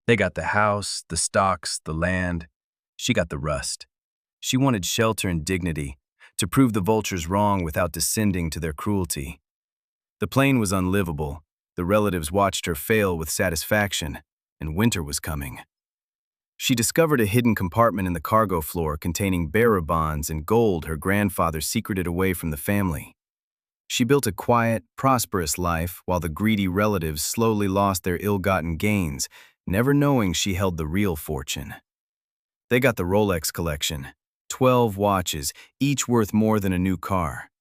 They got the house, the stocks, the land. She got the rust. She wanted shelter and dignity, to prove the vultures wrong without descending to their cruelty. The plane was unlivable. The relatives watched her fail with satisfaction, and winter was coming. She discovered a hidden compartment in the cargo floor containing bearer bonds and gold her grandfather secreted away from the family. She built a quiet, prosperous life while the greedy relatives slowly lost their ill-gotten gains, never knowing she held the real fortune. They got the Rolex collection, 12 watches, each worth more than a new car.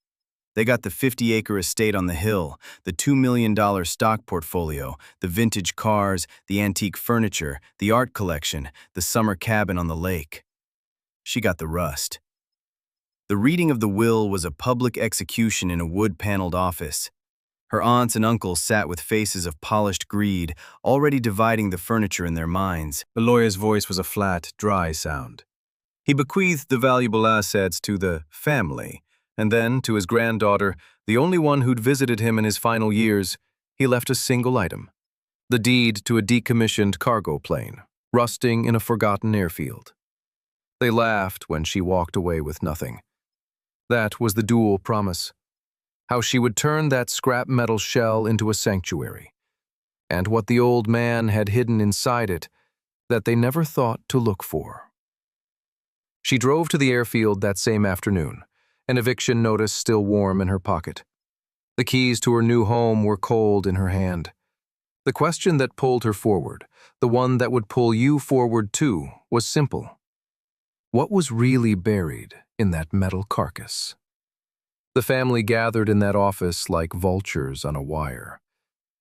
They got the 50-acre estate on the hill, the $2 million stock portfolio, the vintage cars, the antique furniture, the art collection, the summer cabin on the lake. She got the rust. The reading of the will was a public execution in a wood-paneled office. Her aunts and uncles sat with faces of polished greed, already dividing the furniture in their minds. The lawyer's voice was a flat, dry sound. He bequeathed the valuable assets to the family, and then, to his granddaughter, the only one who'd visited him in his final years, he left a single item: the deed to a decommissioned cargo plane, rusting in a forgotten airfield. They laughed when she walked away with nothing. That was the dual promise: how she would turn that scrap metal shell into a sanctuary, and what the old man had hidden inside it that they never thought to look for. She drove to the airfield that same afternoon, an eviction notice still warm in her pocket. The keys to her new home were cold in her hand. The question that pulled her forward, the one that would pull you forward too, was simple. What was really buried in that metal carcass? The family gathered in that office like vultures on a wire.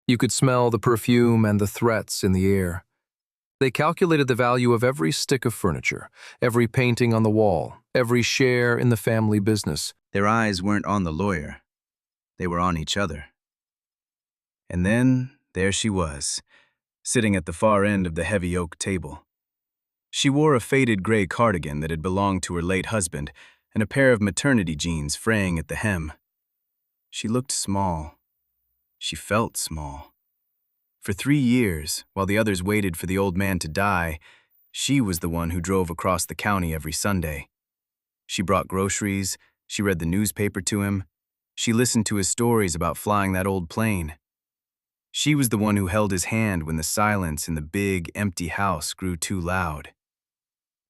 You could smell the perfume and the threats in the air. They calculated the value of every stick of furniture, every painting on the wall, every share in the family business. Their eyes weren't on the lawyer. They were on each other. And then there she was, sitting at the far end of the heavy oak table. She wore a faded gray cardigan that had belonged to her late husband and a pair of maternity jeans fraying at the hem. She looked small. She felt small. For 3 years, while the others waited for the old man to die, she was the one who drove across the county every Sunday. She brought groceries, she read the newspaper to him, she listened to his stories about flying that old plane. She was the one who held his hand when the silence in the big, empty house grew too loud.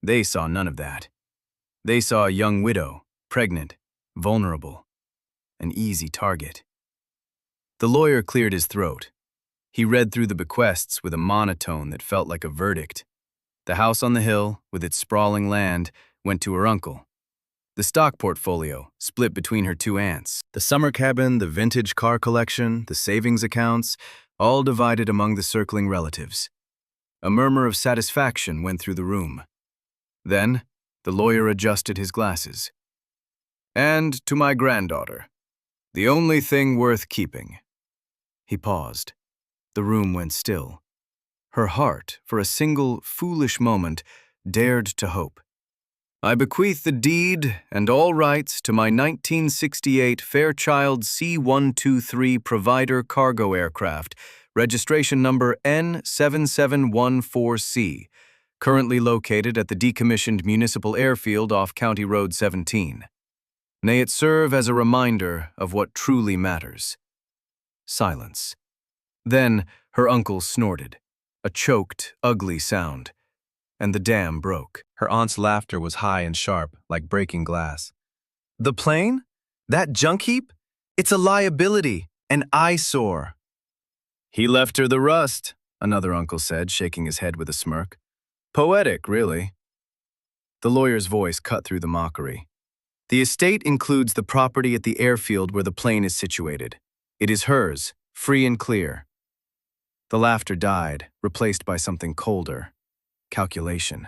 They saw none of that. They saw a young widow, pregnant, vulnerable, an easy target. The lawyer cleared his throat. He read through the bequests with a monotone that felt like a verdict. The house on the hill, with its sprawling land, went to her uncle. The stock portfolio, split between her 2 aunts. The summer cabin, the vintage car collection, the savings accounts, all divided among the circling relatives. A murmur of satisfaction went through the room. Then, the lawyer adjusted his glasses. "And to my granddaughter, the only thing worth keeping." He paused. The room went still. Her heart, for a single foolish moment, dared to hope. "I bequeath the deed and all rights to my 1968 Fairchild C-123 Provider cargo aircraft, registration number N7714C, currently located at the decommissioned municipal airfield off County Road 17. May it serve as a reminder of what truly matters." Silence. Then her uncle snorted, a choked, ugly sound, and the dam broke. Her aunt's laughter was high and sharp, like breaking glass. "The plane? That junk heap? It's a liability, an eyesore." "He left her the rust," another uncle said, shaking his head with a smirk. "Poetic, really." The lawyer's voice cut through the mockery. "The estate includes the property at the airfield where the plane is situated. It is hers, free and clear." The laughter died, replaced by something colder: calculation.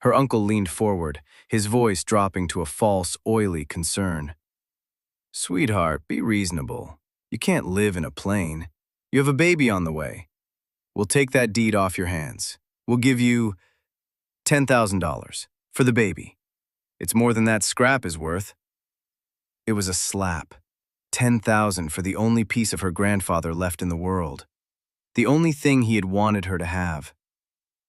Her uncle leaned forward, his voice dropping to a false, oily concern. "Sweetheart, be reasonable. You can't live in a plane. You have a baby on the way. We'll take that deed off your hands. We'll give you $10,000 for the baby. It's more than that scrap is worth." It was a slap. 10,000 for the only piece of her grandfather left in the world. The only thing he had wanted her to have.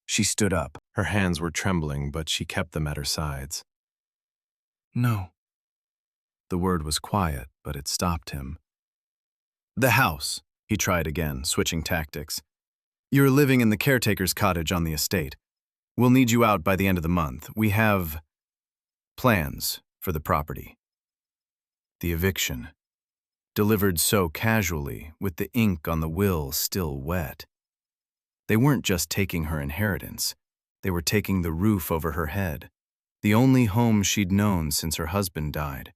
She stood up. Her hands were trembling, but she kept them at her sides. No. The word was quiet, but it stopped him. The house, he tried again, switching tactics. You're living in the caretaker's cottage on the estate. We'll need you out by the end of the month. We have plans for the property. The eviction, delivered so casually, with the ink on the will still wet. They weren't just taking her inheritance. They were taking the roof over her head, the only home she'd known since her husband died.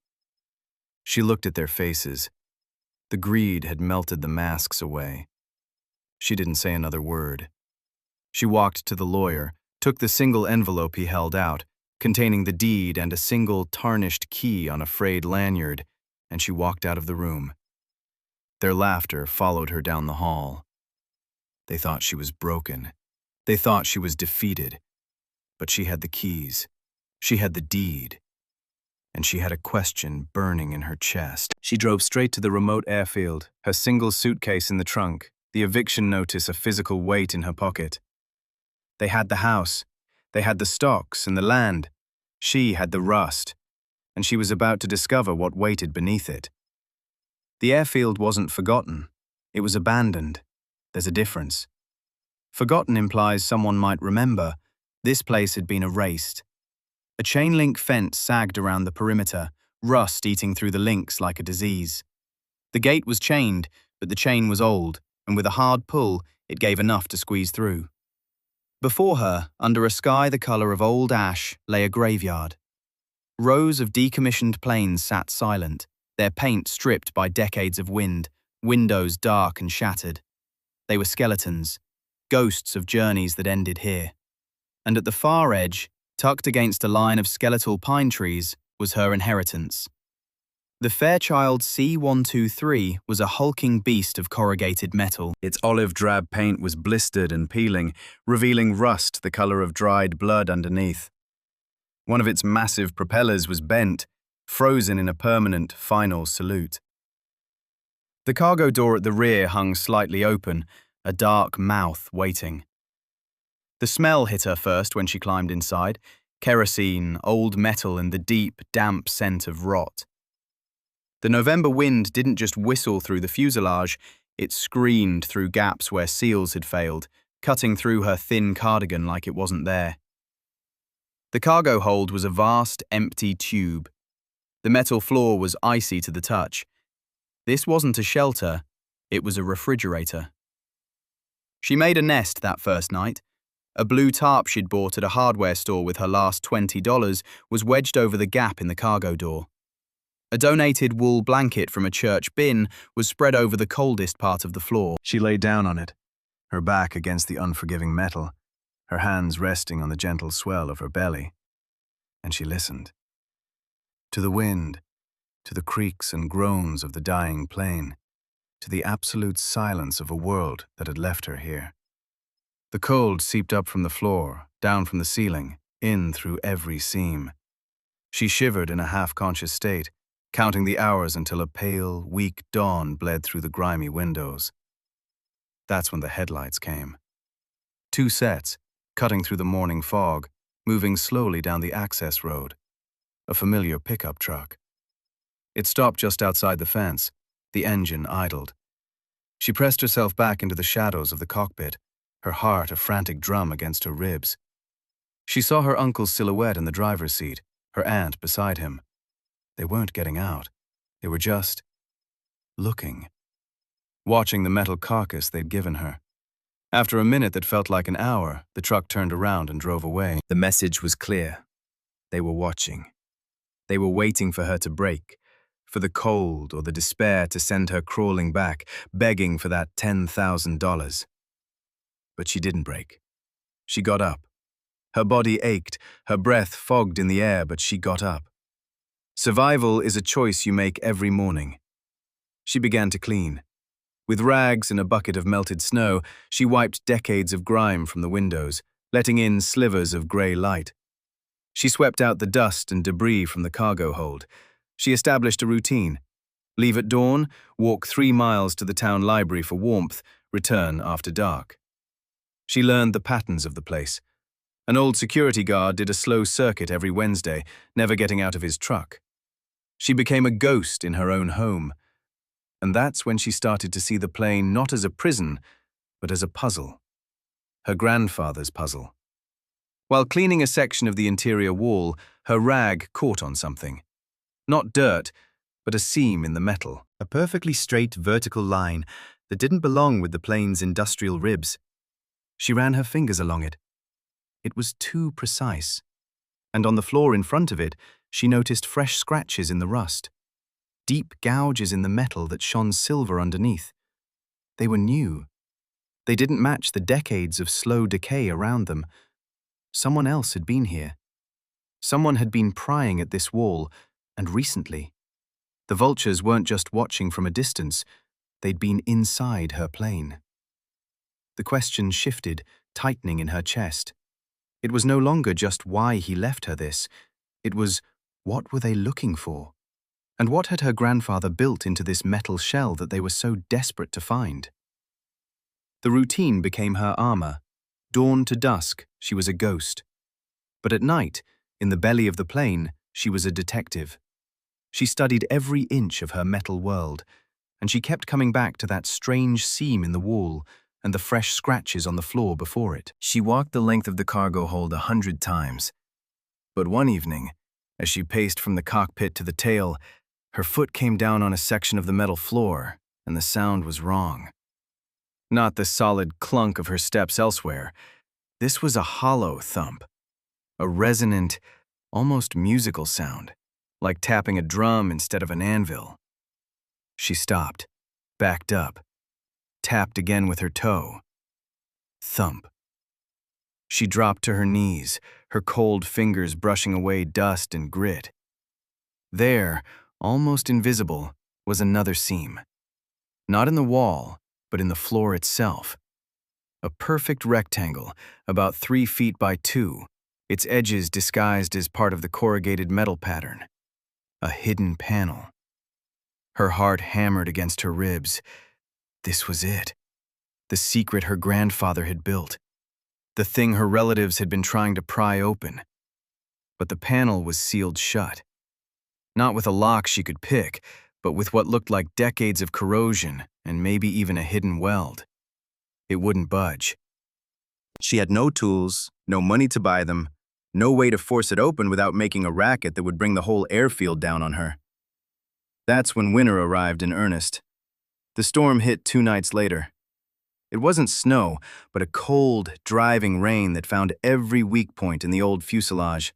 She looked at their faces. The greed had melted the masks away. She didn't say another word. She walked to the lawyer, took the single envelope he held out, containing the deed and a single tarnished key on a frayed lanyard, and she walked out of the room. Their laughter followed her down the hall. They thought she was broken. They thought she was defeated. But she had the keys. She had the deed. And she had a question burning in her chest. She drove straight to the remote airfield, her single suitcase in the trunk, the eviction notice a physical weight in her pocket. They had the house. They had the stocks and the land. She had the rust. And she was about to discover what waited beneath it. The airfield wasn't forgotten. It was abandoned. There's a difference. Forgotten implies someone might remember. This place had been erased. A chain-link fence sagged around the perimeter, rust eating through the links like a disease. The gate was chained, but the chain was old, and with a hard pull, it gave enough to squeeze through. Before her, under a sky the color of old ash, lay a graveyard. Rows of decommissioned planes sat silent, their paint stripped by decades of wind, windows dark and shattered. They were skeletons, ghosts of journeys that ended here. And at the far edge, tucked against a line of skeletal pine trees, was her inheritance. The Fairchild C-123 was a hulking beast of corrugated metal. Its olive-drab paint was blistered and peeling, revealing rust the color of dried blood underneath. One of its massive propellers was bent, frozen in a permanent, final salute. The cargo door at the rear hung slightly open, a dark mouth waiting. The smell hit her first when she climbed inside, kerosene, old metal and the deep, damp scent of rot. The November wind didn't just whistle through the fuselage, it screamed through gaps where seals had failed, cutting through her thin cardigan like it wasn't there. The cargo hold was a vast, empty tube. The metal floor was icy to the touch. This wasn't a shelter, it was a refrigerator. She made a nest that first night. A blue tarp she'd bought at a hardware store with her last $20 was wedged over the gap in the cargo door. A donated wool blanket from a church bin was spread over the coldest part of the floor. She lay down on it, her back against the unforgiving metal, her hands resting on the gentle swell of her belly. And she listened. To the wind, to the creaks and groans of the dying plane, to the absolute silence of a world that had left her here. The cold seeped up from the floor, down from the ceiling, in through every seam. She shivered in a half-conscious state, counting the hours until a pale, weak dawn bled through the grimy windows. That's when the headlights came. 2 sets, cutting through the morning fog, moving slowly down the access road. A familiar pickup truck. It stopped just outside the fence. The engine idled. She pressed herself back into the shadows of the cockpit, her heart a frantic drum against her ribs. She saw her uncle's silhouette in the driver's seat, her aunt beside him. They weren't getting out. They were just looking, watching the metal carcass they'd given her. After a minute that felt like an hour, the truck turned around and drove away. The message was clear. They were watching. They were waiting for her to break, for the cold or the despair to send her crawling back, begging for that $10,000. But she didn't break. She got up. Her body ached, her breath fogged in the air, but she got up. Survival is a choice you make every morning. She began to clean. With rags and a bucket of melted snow, she wiped decades of grime from the windows, letting in slivers of grey light. She swept out the dust and debris from the cargo hold. She established a routine. Leave at dawn, walk 3 miles to the town library for warmth, return after dark. She learned the patterns of the place. An old security guard did a slow circuit every Wednesday, never getting out of his truck. She became a ghost in her own home. And that's when she started to see the plane not as a prison, but as a puzzle. Her grandfather's puzzle. While cleaning a section of the interior wall, her rag caught on something. Not dirt, but a seam in the metal. A perfectly straight vertical line that didn't belong with the plane's industrial ribs. She ran her fingers along it. It was too precise. And on the floor in front of it, she noticed fresh scratches in the rust. Deep gouges in the metal that shone silver underneath. They were new. They didn't match the decades of slow decay around them. Someone else had been here. Someone had been prying at this wall, and recently. The vultures weren't just watching from a distance, they'd been inside her plane. The question shifted, tightening in her chest. It was no longer just why he left her this. It was, what were they looking for? And what had her grandfather built into this metal shell that they were so desperate to find? The routine became her armor. Dawn to dusk, she was a ghost. But at night, in the belly of the plane, she was a detective. She studied every inch of her metal world, and she kept coming back to that strange seam in the wall and the fresh scratches on the floor before it. She walked the length of the cargo hold 100 times. But one evening, as she paced from the cockpit to the tail, her foot came down on a section of the metal floor, and the sound was wrong. Not the solid clunk of her steps elsewhere. This was a hollow thump. A resonant, almost musical sound, like tapping a drum instead of an anvil. She stopped, backed up, tapped again with her toe. Thump. She dropped to her knees, her cold fingers brushing away dust and grit. There, almost invisible, was another seam. Not in the wall, but in the floor itself. A perfect rectangle, about 3 feet by 2, its edges disguised as part of the corrugated metal pattern. A hidden panel. Her heart hammered against her ribs. This was it. The secret her grandfather had built. The thing her relatives had been trying to pry open. But the panel was sealed shut. Not with a lock she could pick, but with what looked like decades of corrosion and maybe even a hidden weld. It wouldn't budge. She had no tools, no money to buy them, no way to force it open without making a racket that would bring the whole airfield down on her. That's when winter arrived in earnest. The storm hit 2 nights later. It wasn't snow, but a cold, driving rain that found every weak point in the old fuselage.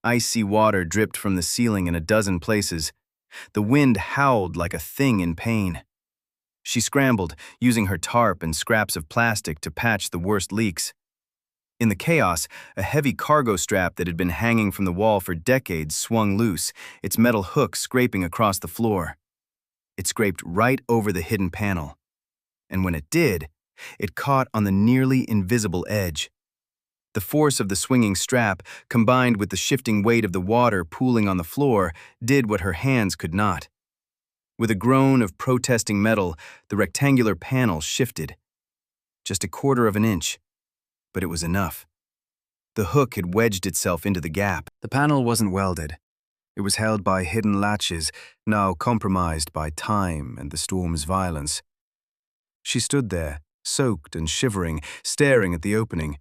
Icy water dripped from the ceiling in a dozen places. The wind howled like a thing in pain. She scrambled, using her tarp and scraps of plastic to patch the worst leaks. In the chaos, a heavy cargo strap that had been hanging from the wall for decades swung loose, its metal hook scraping across the floor. It scraped right over the hidden panel. And when it did, it caught on the nearly invisible edge. The force of the swinging strap, combined with the shifting weight of the water pooling on the floor, did what her hands could not. With a groan of protesting metal, the rectangular panel shifted. Just 1/4 of an inch, but it was enough. The hook had wedged itself into the gap. The panel wasn't welded. It was held by hidden latches, now compromised by time and the storm's violence. She stood there, soaked and shivering, staring at the opening.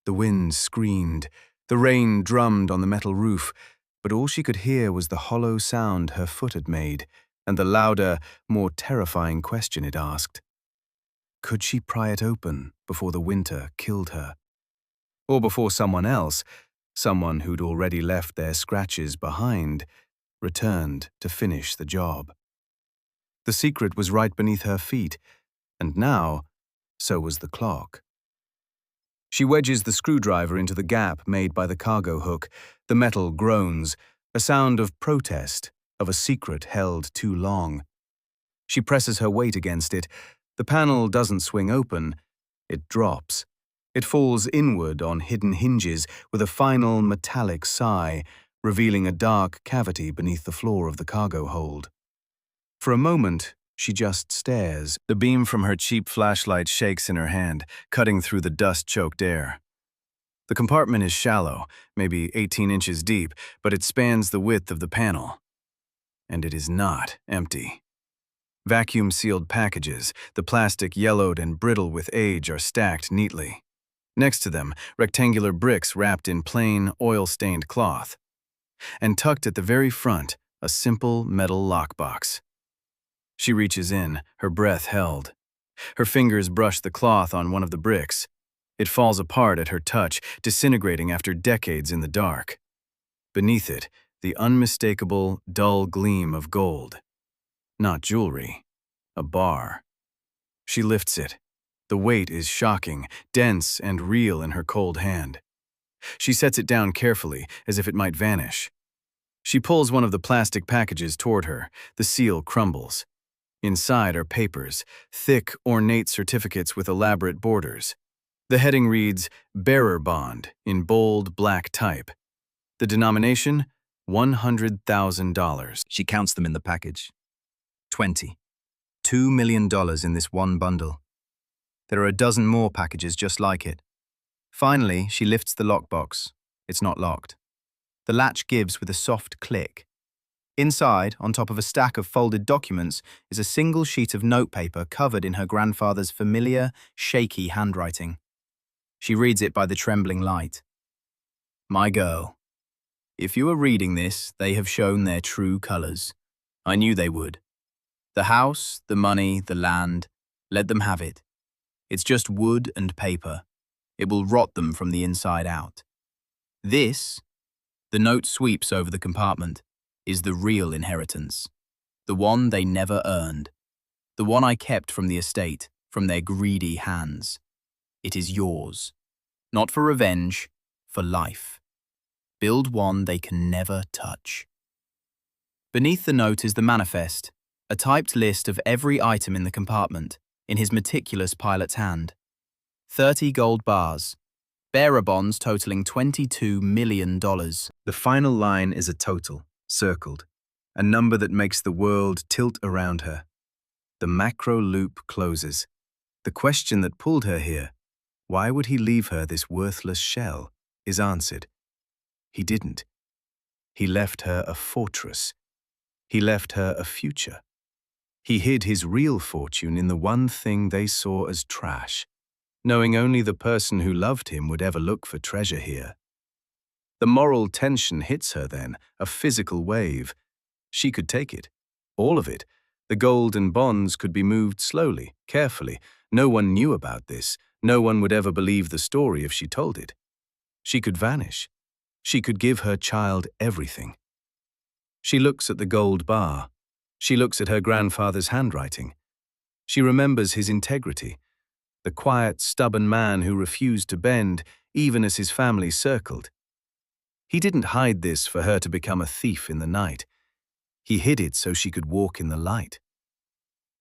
The wind screamed, the rain drummed on the metal roof, but all she could hear was the hollow sound her foot had made, and the louder, more terrifying question it asked. Could she pry it open before the winter killed her? Or before someone else, someone who'd already left their scratches behind, returned to finish the job? The secret was right beneath her feet, and now, so was the clock. She wedges the screwdriver into the gap made by the cargo hook. The metal groans, a sound of protest, of a secret held too long. She presses her weight against it. The panel doesn't swing open. It drops. It falls inward on hidden hinges with a final metallic sigh, revealing a dark cavity beneath the floor of the cargo hold. For a moment, She just stares. The beam from her cheap flashlight shakes in her hand, cutting through the dust-choked air. The compartment is shallow, maybe 18 inches deep, but it spans the width of the panel. And it is not empty. Vacuum-sealed packages, the plastic yellowed and brittle with age, are stacked neatly. Next to them, rectangular bricks wrapped in plain, oil-stained cloth. And tucked at the very front, a simple metal lockbox. She reaches in, her breath held. Her fingers brush the cloth on one of the bricks. It falls apart at her touch, disintegrating after decades in the dark. Beneath it, the unmistakable, dull gleam of gold. Not jewelry, a bar. She lifts it. The weight is shocking, dense and real in her cold hand. She sets it down carefully, as if it might vanish. She pulls one of the plastic packages toward her. The seal crumbles. Inside are papers, thick, ornate certificates with elaborate borders. The heading reads, Bearer Bond, in bold, black type. The denomination, $100,000. She counts them in the package. 20. $2 million in this one bundle. There are a dozen more packages just like it. Finally, she lifts the lockbox. It's not locked. The latch gives with a soft click. Inside, on top of a stack of folded documents, is a single sheet of notepaper covered in her grandfather's familiar, shaky handwriting. She reads it by the trembling light. My girl, if you are reading this, they have shown their true colors. I knew they would. The house, the money, the land, let them have it. It's just wood and paper. It will rot them from the inside out. This, the note sweeps over the compartment, is the real inheritance. The one they never earned. The one I kept from the estate, from their greedy hands. It is yours. Not for revenge, for life. Build one they can never touch. Beneath the note is the manifest, a typed list of every item in the compartment, in his meticulous pilot's hand. 30 gold bars. Bearer bonds totaling $22 million. The final line is a total, circled, a number that makes the world tilt around her. The macro loop closes. The question that pulled her here, why would he leave her this worthless shell, is answered. He didn't. He left her a fortress. He left her a future. He hid his real fortune in the one thing they saw as trash, knowing only the person who loved him would ever look for treasure here. The moral tension hits her then, a physical wave. She could take it. All of it. The gold and bonds could be moved slowly, carefully. No one knew about this. No one would ever believe the story if she told it. She could vanish. She could give her child everything. She looks at the gold bar. She looks at her grandfather's handwriting. She remembers his integrity, the quiet, stubborn man who refused to bend even as his family circled. He didn't hide this for her to become a thief in the night. He hid it so she could walk in the light.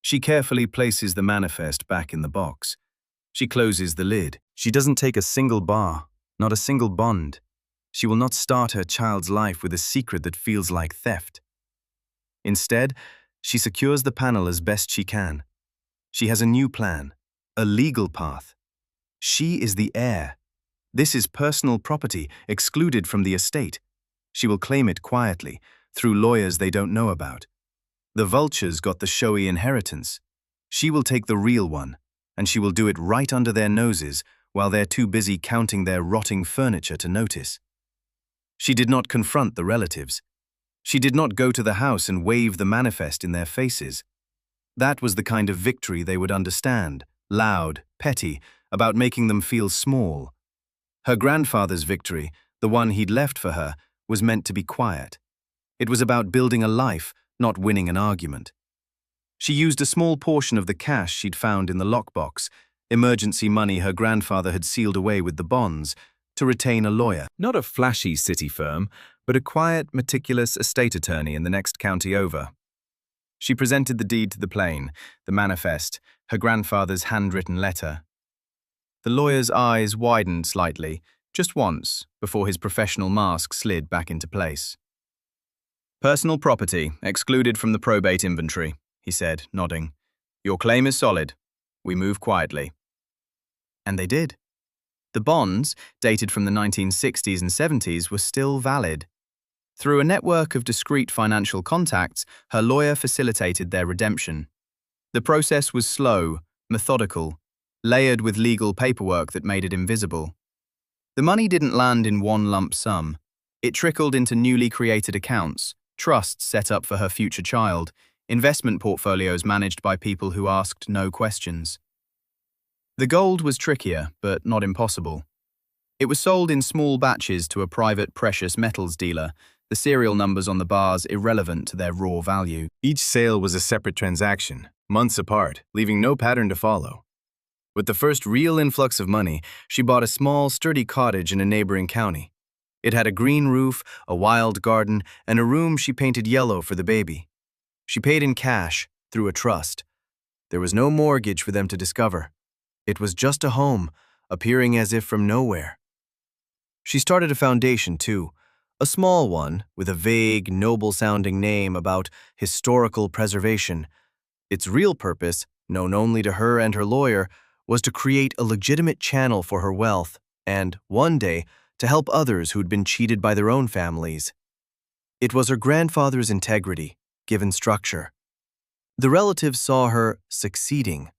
She carefully places the manifest back in the box. She closes the lid. She doesn't take a single bar, not a single bond. She will not start her child's life with a secret that feels like theft. Instead, she secures the panel as best she can. She has a new plan, a legal path. She is the heir. This is personal property, excluded from the estate. She will claim it quietly, through lawyers they don't know about. The vultures got the showy inheritance. She will take the real one, and she will do it right under their noses while they're too busy counting their rotting furniture to notice. She did not confront the relatives. She did not go to the house and wave the manifest in their faces. That was the kind of victory they would understand, loud, petty, about making them feel small. Her grandfather's victory, the one he'd left for her, was meant to be quiet. It was about building a life, not winning an argument. She used a small portion of the cash she'd found in the lockbox, emergency money her grandfather had sealed away with the bonds, to retain a lawyer. Not a flashy city firm, but a quiet, meticulous estate attorney in the next county over. She presented the deed to the plane, the manifest, her grandfather's handwritten letter. The lawyer's eyes widened slightly, just once, before his professional mask slid back into place. Personal property, excluded from the probate inventory, he said, nodding. Your claim is solid. We move quietly. And they did. The bonds, dated from the 1960s and 70s, were still valid. Through a network of discreet financial contacts, her lawyer facilitated their redemption. The process was slow, methodical, layered with legal paperwork that made it invisible. The money didn't land in one lump sum. It trickled into newly created accounts, trusts set up for her future child, investment portfolios managed by people who asked no questions. The gold was trickier, but not impossible. It was sold in small batches to a private precious metals dealer, the serial numbers on the bars irrelevant to their raw value. Each sale was a separate transaction, months apart, leaving no pattern to follow. With the first real influx of money, she bought a small, sturdy cottage in a neighboring county. It had a green roof, a wild garden, and a room she painted yellow for the baby. She paid in cash, through a trust. There was no mortgage for them to discover. It was just a home, appearing as if from nowhere. She started a foundation, too, a small one with a vague, noble-sounding name about historical preservation. Its real purpose, known only to her and her lawyer, was to create a legitimate channel for her wealth and, one day, to help others who'd been cheated by their own families. It was her grandfather's integrity, given structure. The relatives saw her succeeding.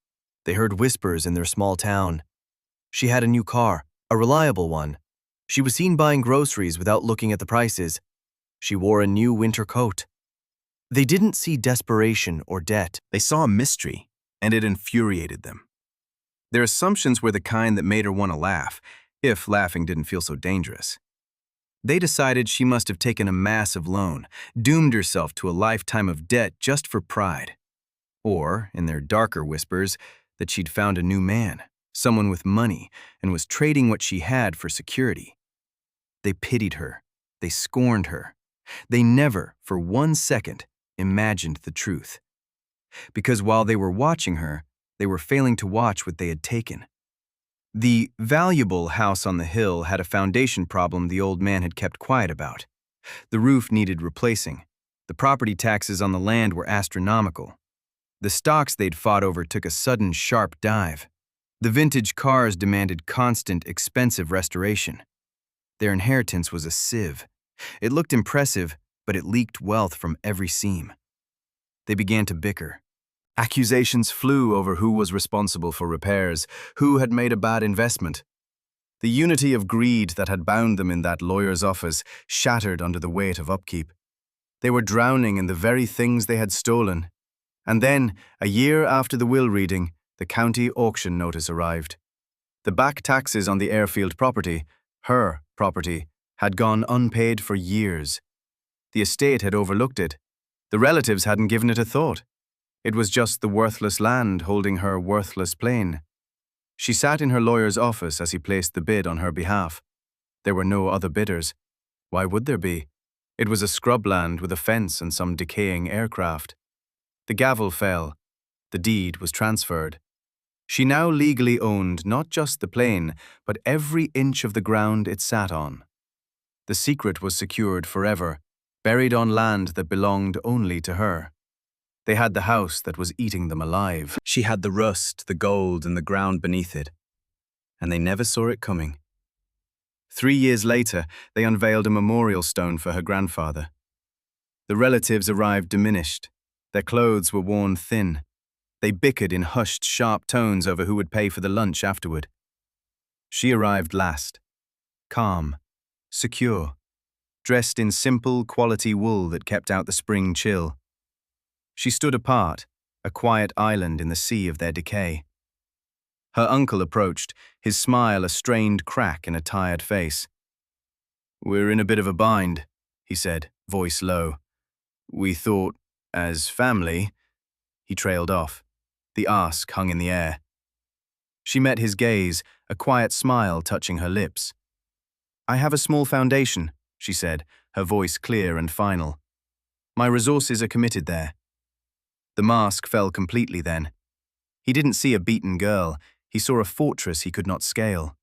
They heard whispers in their small town. She had a new car, a reliable one. She was seen buying groceries without looking at the prices. She wore a new winter coat. They didn't see desperation or debt. They saw a mystery, and it infuriated them. Their assumptions were the kind that made her want to laugh, if laughing didn't feel so dangerous. They decided she must have taken a massive loan, doomed herself to a lifetime of debt just for pride. Or, in their darker whispers, that she'd found a new man, someone with money, and was trading what she had for security. They pitied her. They scorned her. They never, for 1 second, imagined the truth. Because while they were watching her, they were failing to watch what they had taken. The valuable house on the hill had a foundation problem the old man had kept quiet about. The roof needed replacing. The property taxes on the land were astronomical. The stocks they'd fought over took a sudden, sharp dive. The vintage cars demanded constant, expensive restoration. Their inheritance was a sieve. It looked impressive, but it leaked wealth from every seam. They began to bicker. Accusations flew over who was responsible for repairs, who had made a bad investment. The unity of greed that had bound them in that lawyer's office shattered under the weight of upkeep. They were drowning in the very things they had stolen. And then, a year after the will reading, the county auction notice arrived. The back taxes on the airfield property, her property, had gone unpaid for years. The estate had overlooked it. The relatives hadn't given it a thought. It was just the worthless land holding her worthless plane. She sat in her lawyer's office as he placed the bid on her behalf. There were no other bidders. Why would there be? It was a scrubland with a fence and some decaying aircraft. The gavel fell. The deed was transferred. She now legally owned not just the plane, but every inch of the ground it sat on. The secret was secured forever, buried on land that belonged only to her. They had the house that was eating them alive. She had the rust, the gold, and the ground beneath it. And they never saw it coming. 3 years later, they unveiled a memorial stone for her grandfather. The relatives arrived diminished. Their clothes were worn thin. They bickered in hushed, sharp tones over who would pay for the lunch afterward. She arrived last, calm, secure, dressed in simple, quality wool that kept out the spring chill. She stood apart, a quiet island in the sea of their decay. Her uncle approached, his smile a strained crack in a tired face. "We're in a bit of a bind," he said, voice low. "We thought, as family..." He trailed off. The ask hung in the air. She met his gaze, a quiet smile touching her lips. "I have a small foundation," she said, her voice clear and final. "My resources are committed there." The mask fell completely then. He didn't see a beaten girl, he saw a fortress he could not scale.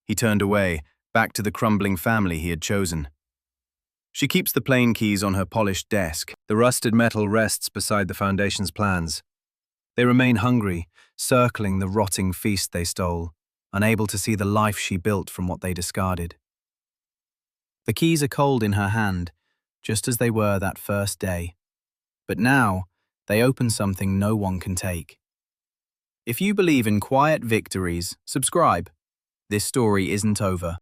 He turned away, back to the crumbling family he had chosen. She keeps the plane keys on her polished desk. The rusted metal rests beside the foundation's plans. They remain hungry, circling the rotting feast they stole, unable to see the life she built from what they discarded. The keys are cold in her hand, just as they were that first day. But now, they open something no one can take. If you believe in quiet victories, subscribe. This story isn't over.